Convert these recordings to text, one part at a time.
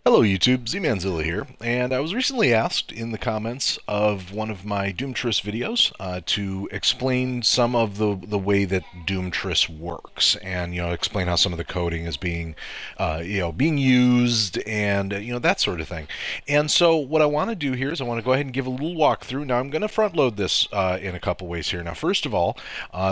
Hello YouTube, Z-Manzilla here, and I was recently asked in the comments of one of my Doomtris videos to explain some of the way that Doomtris works, and explain how some of the coding is being being used, and that sort of thing. And so what I want to do here is I want to go ahead and give a little walkthrough. Now I'm going to front load this in a couple ways here. Now first of all,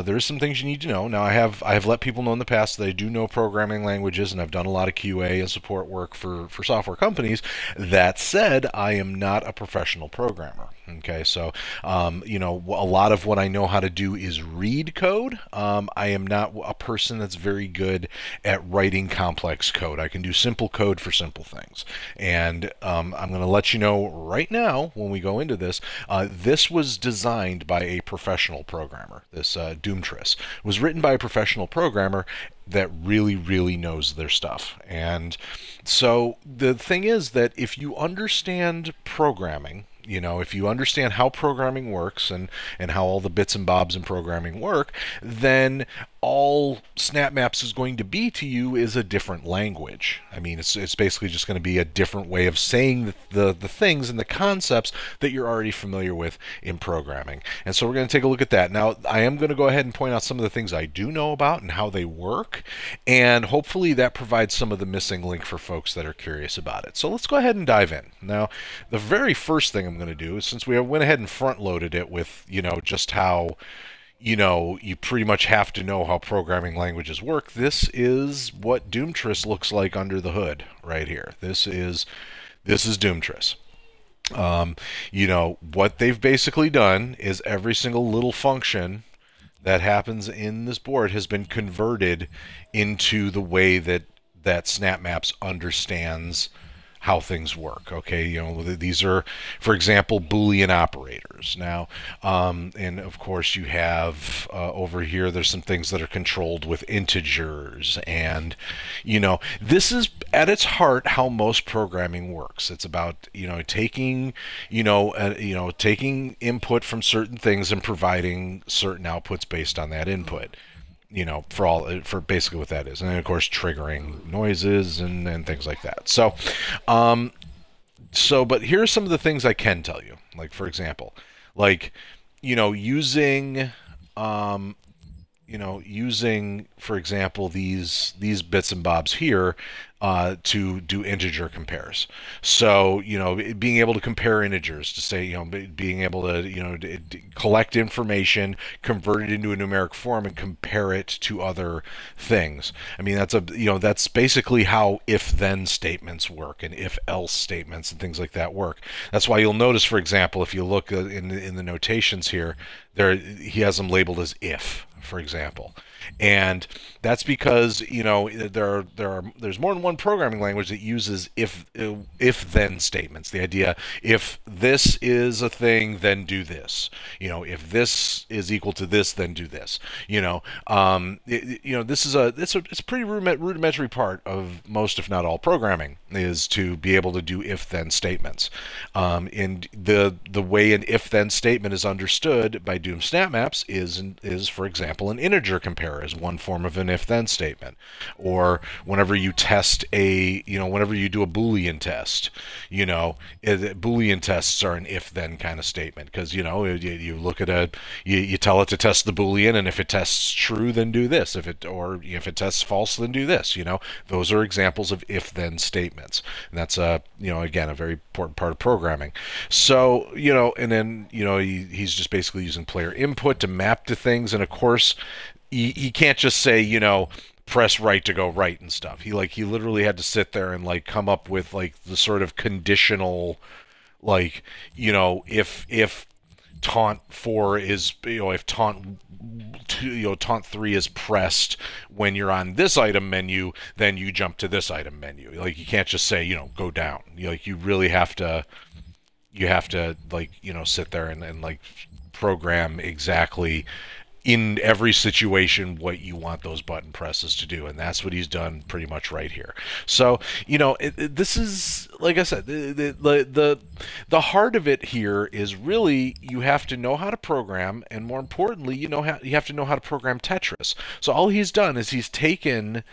there's some things you need to know. Now I have let people know in the past that I do know programming languages, and I've done a lot of QA and support work for software companies. That said, I am not a professional programmer. Okay, so a lot of what I know how to do is read code. I am not a person that's very good at writing complex code. I can do simple code for simple things, and I'm going to let you know right now when we go into this. This was designed by a professional programmer. This Doomtris was written by a professional programmer that really knows their stuff. And so the thing is that if you understand programming, if you understand how programming works and how all the bits and bobs in programming work, then all SNAPMAPs is going to be to you is a different language. I mean, it's basically just going to be a different way of saying the things and the concepts that you're already familiar with in programming. And so we're going to take a look at that. Now, I am going to go ahead and point out some of the things I do know about and how they work, and hopefully that provides some of the missing link for folks that are curious about it. So let's go ahead and dive in. Now, the very first thing I'm going to do is, since we went ahead and front loaded it with, just how you pretty much have to know how programming languages work. This is what Doomtris looks like under the hood right here. This is Doomtris. What they've basically done is every single little function that happens in this board has been converted into the way that SNAPMAPs understands how things work. Okay, these are, for example, Boolean operators. Now, and of course you have over here, there's some things that are controlled with integers, and this is at its heart how most programming works. It's about taking taking input from certain things and providing certain outputs based on that input. For basically what that is, and then of course triggering noises and things like that. So but here are some of the things I can tell you. Like, for example, using for example these bits and bobs here to do integer compares. So being able to compare integers, to say being able to collect information, convert it into a numeric form, and compare it to other things. I mean, that's basically how if-then statements work, and if-else statements and things like that work. That's why you'll notice, for example, if you look in the notations here, he has them labeled as if, for example. And that's because there's more than one programming language that uses if-then statements. The idea, if this is a thing, then do this. If this is equal to this, then do this. This is it's a pretty rudimentary part of most, if not all, programming, is to be able to do if-then statements. And the way an if-then statement is understood by Doom SNAPMAPs is, for example, an integer compare is one form of an if-then statement. Or whenever you test whenever you do a Boolean test, Boolean tests are an if-then kind of statement, because you look at you tell it to test the Boolean, and if it tests true, then do this. If it tests false, then do this. Those are examples of if-then statements, and that's again a very important part of programming. So and then he's just basically using player input to map to things, and of course he can't just say press right to go right and stuff. He literally had to sit there and come up with the sort of conditional, if taunt 4 is if taunt 3 is pressed when you're on this item menu, then you jump to this item menu. You can't just say go down. You really have to sit there and program exactly in every situation what you want those button presses to do, and that's what he's done pretty much right here. So this is, like I said, the heart of it here is really you have to know how to program, and more importantly, you have to know how to program Tetris. So all he's done is he's taken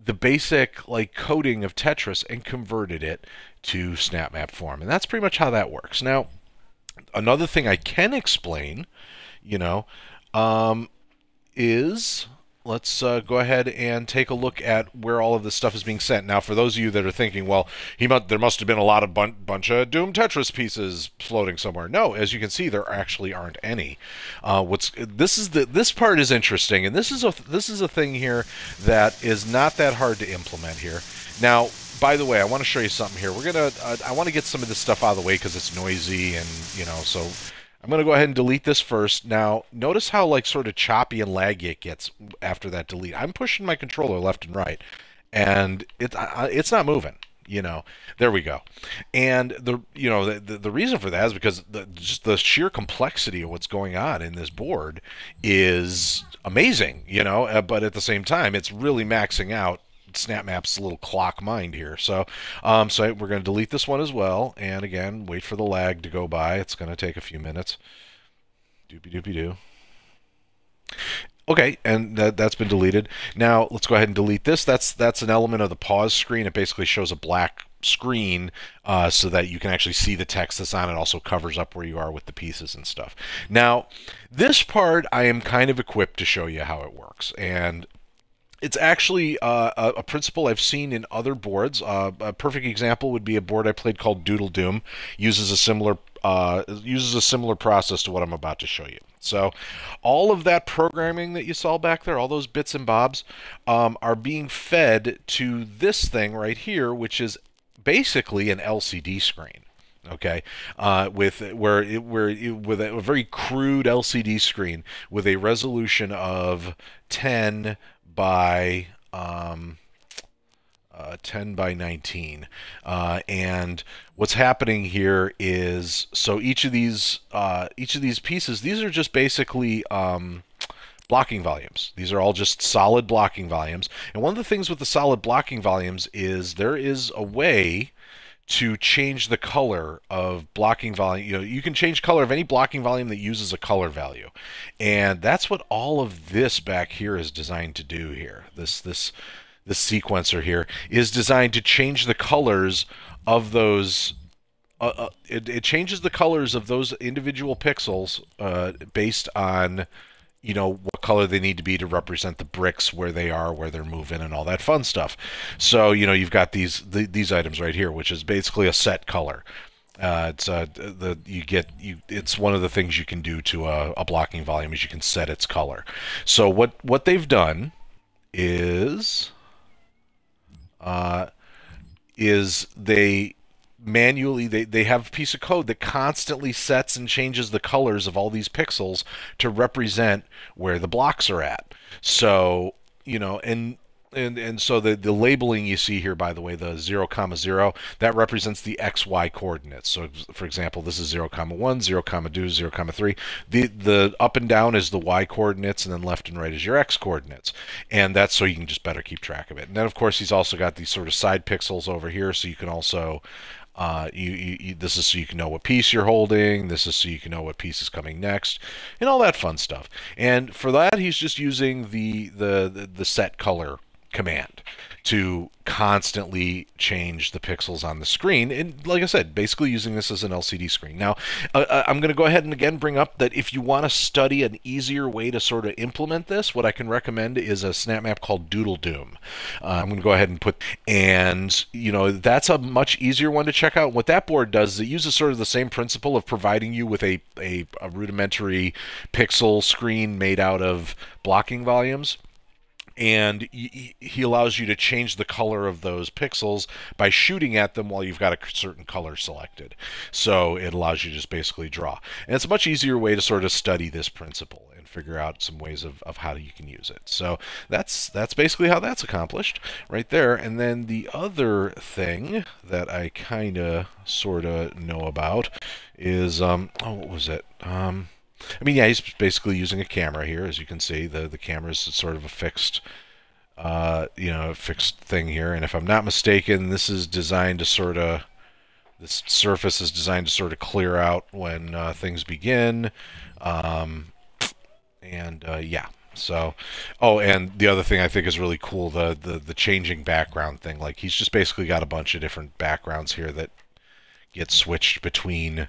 the basic like coding of Tetris and converted it to SNAPMAP form. And that's pretty much how that works. Now, another thing I can explain, you know, is let's go ahead and take a look at where all of this stuff is being sent. Now, for those of you that are thinking, well, there must have been a lot of bunch of Doom Tetris pieces floating somewhere. No, as you can see, there actually aren't any. This part is interesting, and this is a thing here that is not that hard to implement here. Now, by the way, I want to show you something here. I want to get some of this stuff out of the way because it's noisy, and so I'm going to go ahead and delete this first. Now, notice how like sort of choppy and laggy it gets after that delete. I'm pushing my controller left and right, and it's not moving. There we go. And the reason for that is because just the sheer complexity of what's going on in this board is amazing. But at the same time, it's really maxing out SnapMap's little clock mind here. So we're going to delete this one as well, and again, wait for the lag to go by. It's going to take a few minutes. Doopy-doopy-doo. Okay, and that's been deleted. Now let's go ahead and delete this. That's an element of the pause screen. It basically shows a black screen so that you can actually see the text that's on it. Also covers up where you are with the pieces and stuff. Now, this part I am kind of equipped to show you how it works, and it's actually a principle I've seen in other boards. A perfect example would be a board I played called Doodle Doom. Uses a similar process to what I'm about to show you. So all of that programming that you saw back there, all those bits and bobs, are being fed to this thing right here, which is basically an LCD screen. Okay, with a very crude LCD screen with a resolution of 10 by 19, and what's happening here is, so each of these pieces, these are just basically blocking volumes. These are all just solid blocking volumes, and one of the things with the solid blocking volumes is there is a way to change the color of blocking volume. You can change color of any blocking volume that uses a color value, and that's what all of this back here is designed to do here. This sequencer here is designed to change the colors of those. It changes the colors of those individual pixels based on what color they need to be to represent the bricks, where they are, where they're moving, and all that fun stuff. So you've got these items right here, which is basically a set color. It's one of the things you can do to a blocking volume is you can set its color. So what they've done is they manually they have a piece of code that constantly sets and changes the colors of all these pixels to represent where the blocks are at. So and so the labeling you see here, by the way, the 0, 0, that represents the XY coordinates. So for example, this is 0, 1, 0, 2, 0, 3. The up and down is the Y coordinates, and then left and right is your X coordinates. And that's so you can just better keep track of it. And then of course he's also got these sort of side pixels over here, so you can also this is so you can know what piece you're holding. This is so you can know what piece is coming next, and all that fun stuff. And for that, he's just using the set color command to constantly change the pixels on the screen, and like I said, basically using this as an LCD screen. Now I'm going to go ahead and again bring up that if you want to study an easier way to sort of implement this, what I can recommend is a SnapMap called Doodle Doom. I'm going to go ahead and that's a much easier one to check out. What that board does is it uses sort of the same principle of providing you with a rudimentary pixel screen made out of blocking volumes. And he allows you to change the color of those pixels by shooting at them while you've got a certain color selected. So it allows you to just basically draw. And it's a much easier way to sort of study this principle and figure out some ways of how you can use it. So that's basically how that's accomplished right there. And then the other thing that I kind of sort of know about is, what was it? I mean, yeah, he's basically using a camera here. As you can see, the camera is sort of a fixed, fixed thing here. And if I'm not mistaken, this is designed to sort of, this surface is designed to sort of clear out when things begin. Yeah. So, oh, and the other thing I think is really cool, the changing background thing. Like, he's just basically got a bunch of different backgrounds here that get switched between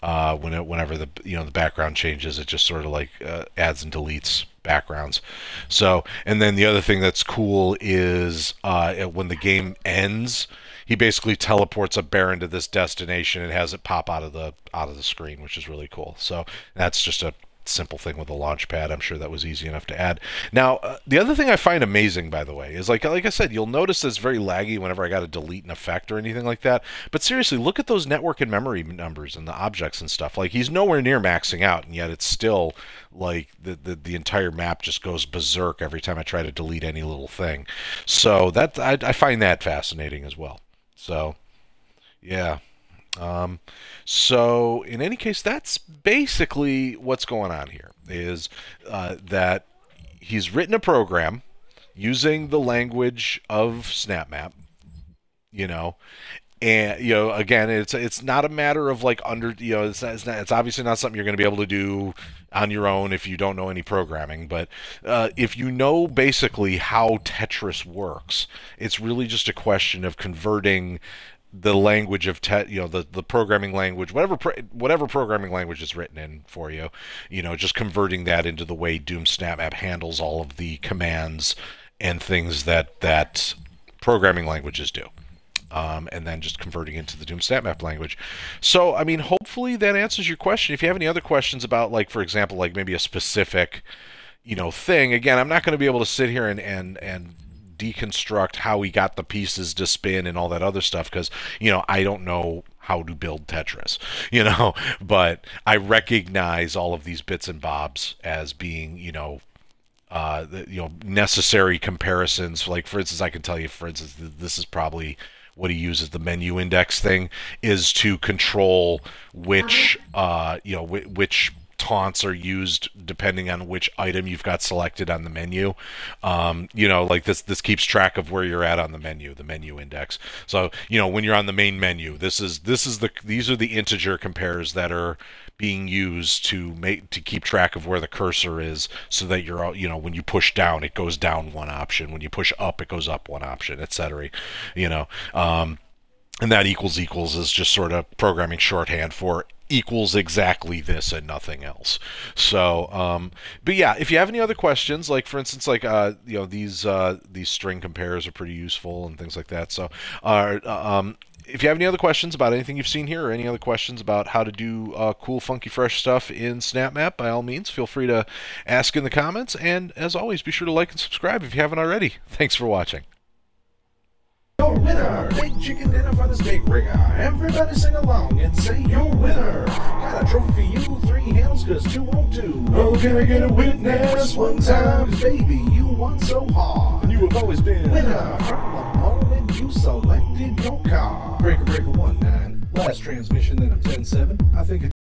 whenever the background changes. It just sort of like adds and deletes backgrounds. So, and then the other thing that's cool is when the game ends, he basically teleports a bear into this destination and has it pop out of the screen, which is really cool. So that's just a simple thing with a launch pad. I'm sure that was easy enough to add. Now, the other thing I find amazing, by the way, is like I said, you'll notice it's very laggy whenever I got to delete an effect or anything like that. But seriously, look at those network and memory numbers and the objects and stuff. Like, he's nowhere near maxing out, and yet it's still like the entire map just goes berserk every time I try to delete any little thing. So that I find that fascinating as well. So, yeah. So in any case, that's basically what's going on here, is that he's written a program using the language of SNAPMAP, and again, it's not a matter of like it's obviously not something you're going to be able to do on your own if you don't know any programming. But if you know basically how Tetris works, it's really just a question of converting the language of the programming language, whatever programming language is written in for you, just converting that into the way Doom SNAPMAP handles all of the commands and things that programming languages do. And then just converting into the Doom SNAPMAP language. So, I mean, hopefully that answers your question. If you have any other questions about, like, for example, like maybe a specific, thing, again, I'm not going to be able to sit here and deconstruct how he got the pieces to spin and all that other stuff, because, I don't know how to build Tetris, but I recognize all of these bits and bobs as being, necessary comparisons. Like, for instance, I can tell you, for instance, this is probably what he uses, the menu index thing, is to control which which taunts are used depending on which item you've got selected on the menu. Like this keeps track of where you're at on the menu index. So, when you're on the main menu, these are the integer compares that are being used to keep track of where the cursor is, so that you're, when you push down, it goes down one option. When you push up, it goes up one option, etc. And that equals is just sort of programming shorthand for equals exactly this and nothing else. So, but yeah, if you have any other questions, like for instance, like these string compares are pretty useful and things like that. So, if you have any other questions about anything you've seen here, or any other questions about how to do cool, funky, fresh stuff in SNAPMAP, by all means, feel free to ask in the comments. And as always, be sure to like and subscribe if you haven't already. Thanks for watching. Your winner, big chicken dinner for the steak rigger. Everybody sing along and say your winner. Got a trophy for you, 3 handles, cause 2 won't do. Oh, can I get a witness one time? Cause baby, you won so hard. You have always been winner from the moment you selected your car. Breaker 19, last transmission, then I'm 10-7. I think